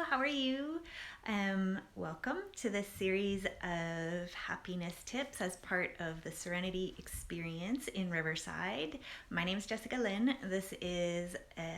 how are you? Welcome to this series of happiness tips as part of the Serenity Experience in Riverside. My name is Jessica Lynn. This is a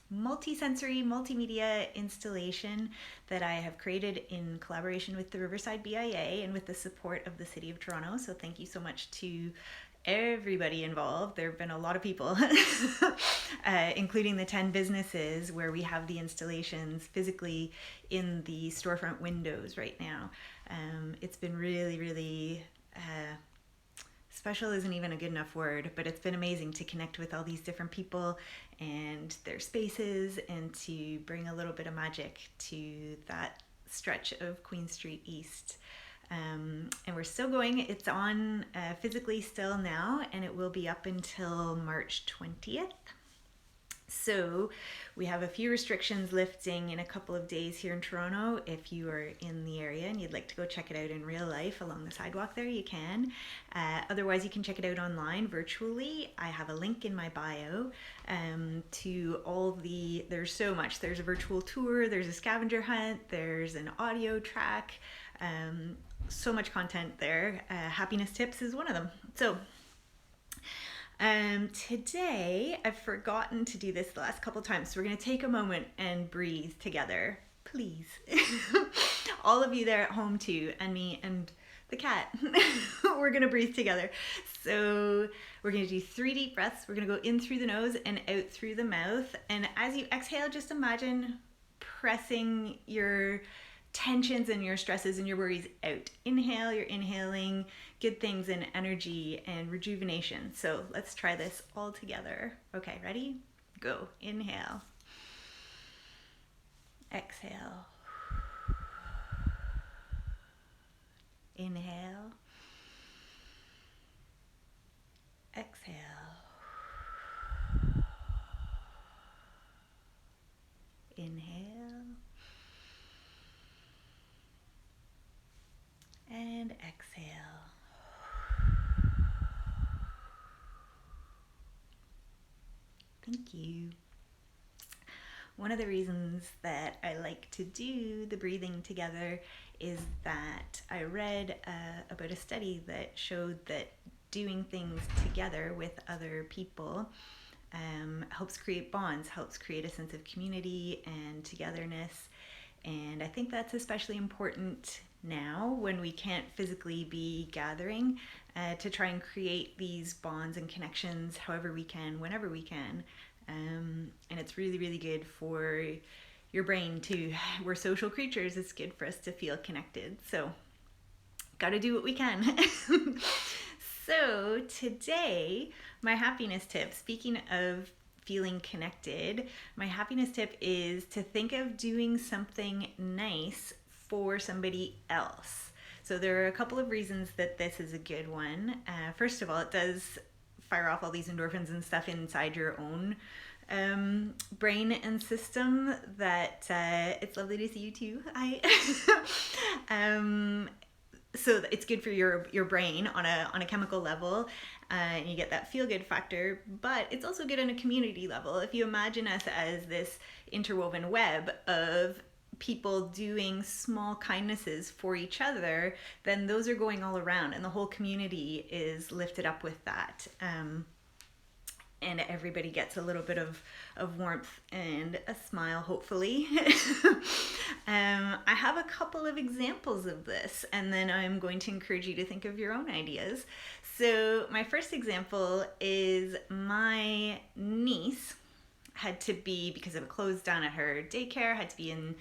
multi-sensory, multimedia installation that I have created in collaboration with the Riverside BIA and with the support of the City of Toronto. So thank you so much to everybody involved. There have been a lot of people, including the 10 businesses where we have the installations physically in the storefront windows right now. It's been really special isn't even a good enough word, but it's been amazing to connect with all these different people and their spaces and to bring a little bit of magic to that stretch of Queen Street East. And we're still going. It's on physically still now, and it will be up until March 20th. So we have a few restrictions lifting in a couple of days here in Toronto. If you are in the area and you'd like to go check it out in real life along the sidewalk there, you can. Otherwise, you can check it out online virtually. I have a link in my bio to all there's so much. There's a virtual tour, there's a scavenger hunt, there's an audio track, so much content there. Happiness tips is one of them. So today I've forgotten to do this the last couple times, so we're going to take a moment and breathe together, please. All of you there at home too, and me and the cat. We're going to breathe together. So we're going to do 3 deep breaths. We're going to go in through the nose and out through the mouth. And as you exhale, just imagine pressing your tensions and your stresses and your worries out. Inhale, you're inhaling good things and energy and rejuvenation. So let's try this all together. Okay, ready? Go. Inhale. Exhale. Inhale. Exhale. Inhale. And exhale. Thank you. One of the reasons that I like to do the breathing together is that I read about a study that showed that doing things together with other people helps create bonds, helps create a sense of community and togetherness. And I think that's especially important now when we can't physically be gathering, to try and create these bonds and connections however we can, whenever we can. And it's really good for your brain too. We're social creatures. It's good for us to feel connected. So gotta do what we can. So today, my happiness tip, speaking of feeling connected, my happiness tip is to think of doing something nice for somebody else. So there are a couple of reasons that this is a good one. First of all, it does fire off all these endorphins and stuff inside your own brain and system that it's lovely to see you too. So it's good for your brain on a chemical level, and you get that feel-good factor, but it's also good on a community level. If you imagine us as this interwoven web of people doing small kindnesses for each other, then those are going all around and the whole community is lifted up with that. And everybody gets a little bit of warmth and a smile, hopefully. I have a couple of examples of this, and then I'm going to encourage you to think of your own ideas. So my first example is my niece had to be, because of a closed down at her daycare, had to be in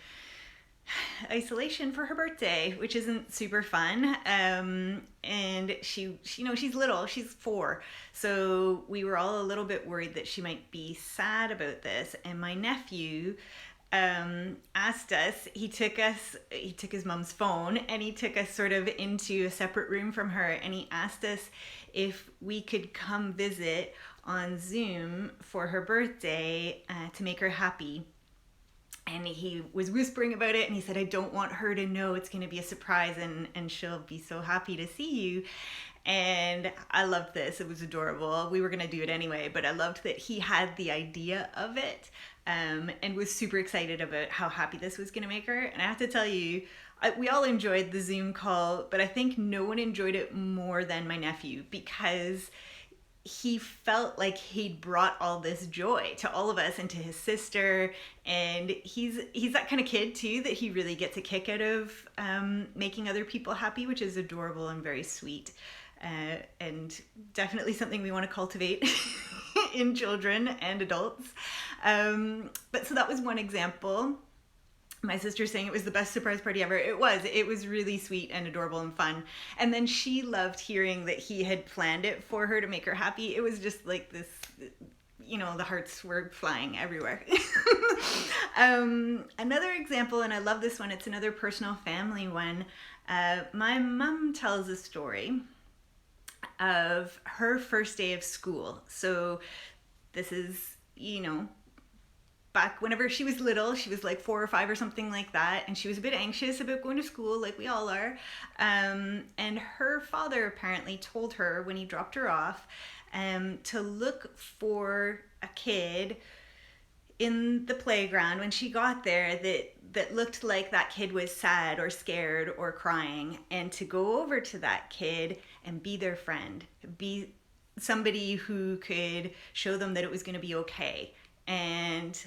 isolation for her birthday, which isn't super fun. And she's little, she's 4. So we were all a little bit worried that she might be sad about this. And my nephew asked us, he took his mom's phone and he took us sort of into a separate room from her, and he asked us if we could come visit on Zoom for her birthday to make her happy. And he was whispering about it, and he said, I don't want her to know, it's going to be a surprise, and she'll be so happy to see you. And I loved this. It was adorable. We were going to do it anyway, but I loved that he had the idea of it. and was super excited about how happy this was going to make her. And I have to tell you, we all enjoyed the Zoom call, but I think no one enjoyed it more than my nephew, because he felt like he'd brought all this joy to all of us and to his sister. And he's that kind of kid too, that he really gets a kick out of making other people happy, which is adorable and very sweet. And definitely something we want to cultivate in children and adults. But so that was one example. My sister saying it was the best surprise party ever. It was really sweet and adorable and fun. And then she loved hearing that he had planned it for her to make her happy. It was just like this, the hearts were flying everywhere. Another example, and I love this one, it's another personal family one. My mom tells a story of her first day of school. So this is, back whenever she was little. She was like 4 or 5 or something like that, and she was a bit anxious about going to school, like we all are. And her father apparently told her when he dropped her off to look for a kid in the playground when she got there that looked like that kid was sad or scared or crying, and to go over to that kid and be their friend, be somebody who could show them that it was going to be okay. And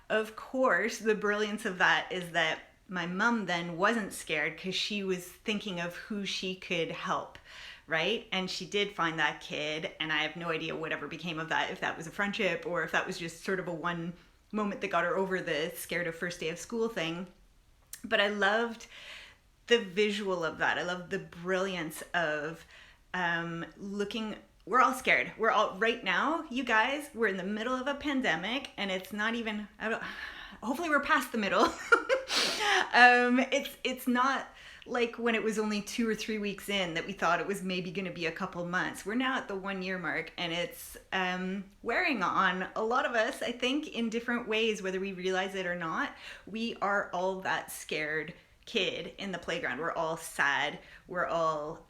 of course, the brilliance of that is that my mom then wasn't scared, because she was thinking of who she could help, right? And she did find that kid, and I have no idea whatever became of that, if that was a friendship or if that was just sort of a one moment that got her over the scared of first day of school thing. But I loved the visual of that. I loved the brilliance of looking. We're all scared. We're all, right now, you guys, we're in the middle of a pandemic, and it's not even, hopefully we're past the middle. It's not like when it was only 2 or 3 weeks in that we thought it was maybe going to be a couple months. We're now at the 1 year mark, and it's wearing on a lot of us, I think, in different ways, whether we realize it or not. We are all that scared kid in the playground. We're all sad. We're all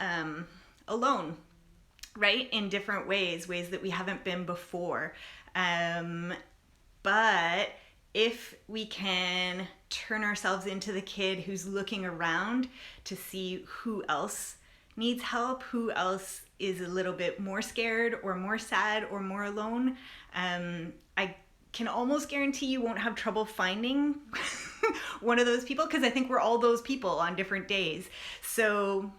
alone, right? In different ways that we haven't been before. But if we can turn ourselves into the kid who's looking around to see who else needs help, who else is a little bit more scared or more sad or more alone, I can almost guarantee you won't have trouble finding one of those people, because I think we're all those people on different days. So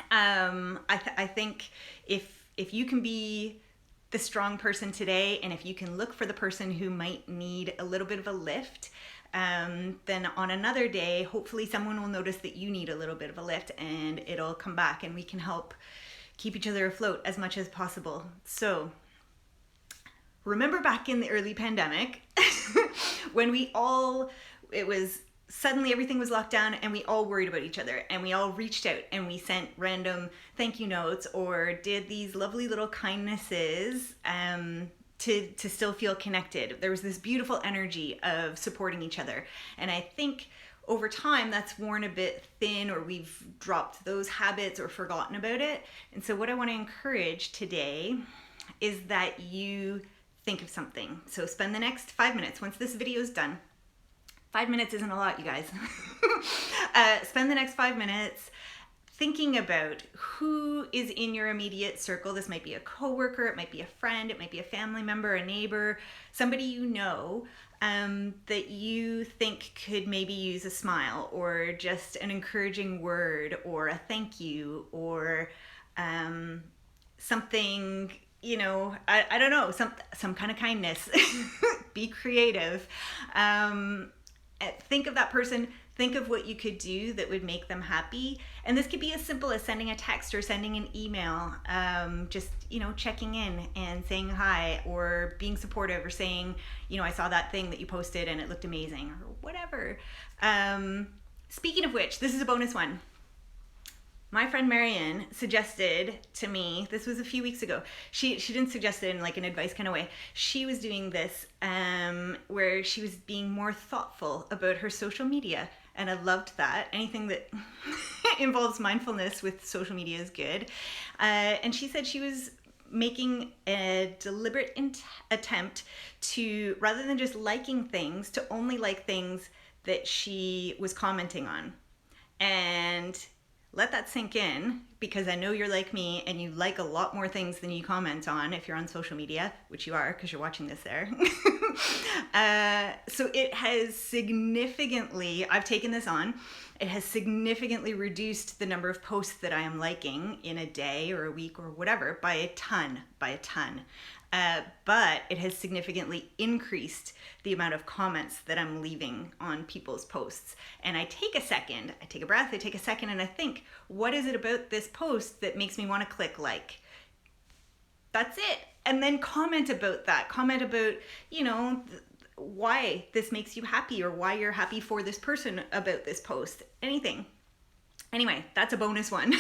I think if you can be the strong person today, and if you can look for the person who might need a little bit of a lift, then on another day, hopefully someone will notice that you need a little bit of a lift, and it'll come back, and we can help keep each other afloat as much as possible. So remember back in the early pandemic when it was suddenly everything was locked down, and we all worried about each other, and we all reached out and we sent random thank you notes or did these lovely little kindnesses to still feel connected. There was this beautiful energy of supporting each other. And I think over time that's worn a bit thin, or we've dropped those habits or forgotten about it. And so what I want to encourage today is that you think of something. So spend the next 5 minutes, once this video is done. 5 minutes isn't a lot, you guys. Spend the next 5 minutes thinking about who is in your immediate circle. This might be a coworker, it might be a friend, it might be a family member, a neighbor, somebody you know that you think could maybe use a smile, or just an encouraging word, or a thank you, or something, I don't know, some kind of kindness. Be creative. Think of that person, think of what you could do that would make them happy. And this could be as simple as sending a text or sending an email, just, checking in and saying hi, or being supportive, or saying, I saw that thing that you posted and it looked amazing, or whatever. Speaking of which, this is a bonus one. My friend Marianne suggested to me, this was a few weeks ago, she didn't suggest it in like an advice kind of way. She was doing this where she was being more thoughtful about her social media. And I loved that. Anything that involves mindfulness with social media is good. And she said she was making a deliberate attempt to, rather than just liking things, to only like things that she was commenting on. And let that sink in, because I know you're like me and you like a lot more things than you comment on if you're on social media, which you are because you're watching this there. So it has significantly, I've taken this on, it has significantly reduced the number of posts that I am liking in a day or a week or whatever by a ton. But it has significantly increased the amount of comments that I'm leaving on people's posts. And I take a second, I take a breath, I take a second, and I think, what is it about this post that makes me want to click like? That's it. And then comment about that. Comment about, why this makes you happy, or why you're happy for this person about this post. Anything. Anyway, that's a bonus one.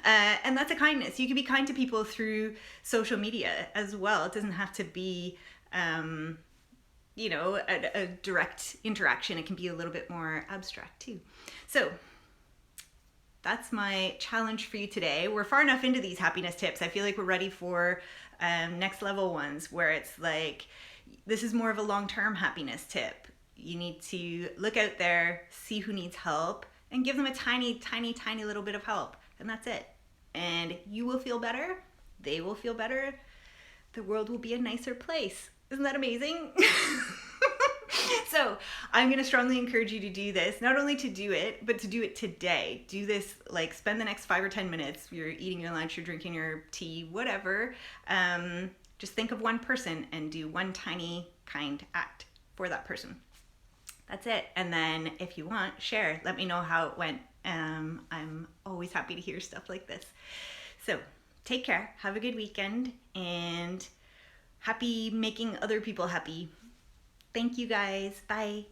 And that's a kindness. You can be kind to people through social media as well. It doesn't have to be, a direct interaction. It can be a little bit more abstract too. So that's my challenge for you today. We're far enough into these happiness tips. I feel like we're ready for next level ones, where it's like, this is more of a long-term happiness tip. You need to look out there, see who needs help, and give them a tiny, tiny, tiny little bit of help. And that's it. And you will feel better. They will feel better. The world will be a nicer place. Isn't that amazing? So I'm going to strongly encourage you to do this, not only to do it, but to do it today. Do this, like, spend the next 5 or 10 minutes. You're eating your lunch, you're drinking your tea, whatever. Just think of one person and do one tiny kind act for that person. That's it. And then if you want, share. Let me know how it went. I'm always happy to hear stuff like this. So take care. Have a good weekend. And happy making other people happy. Thank you guys. Bye.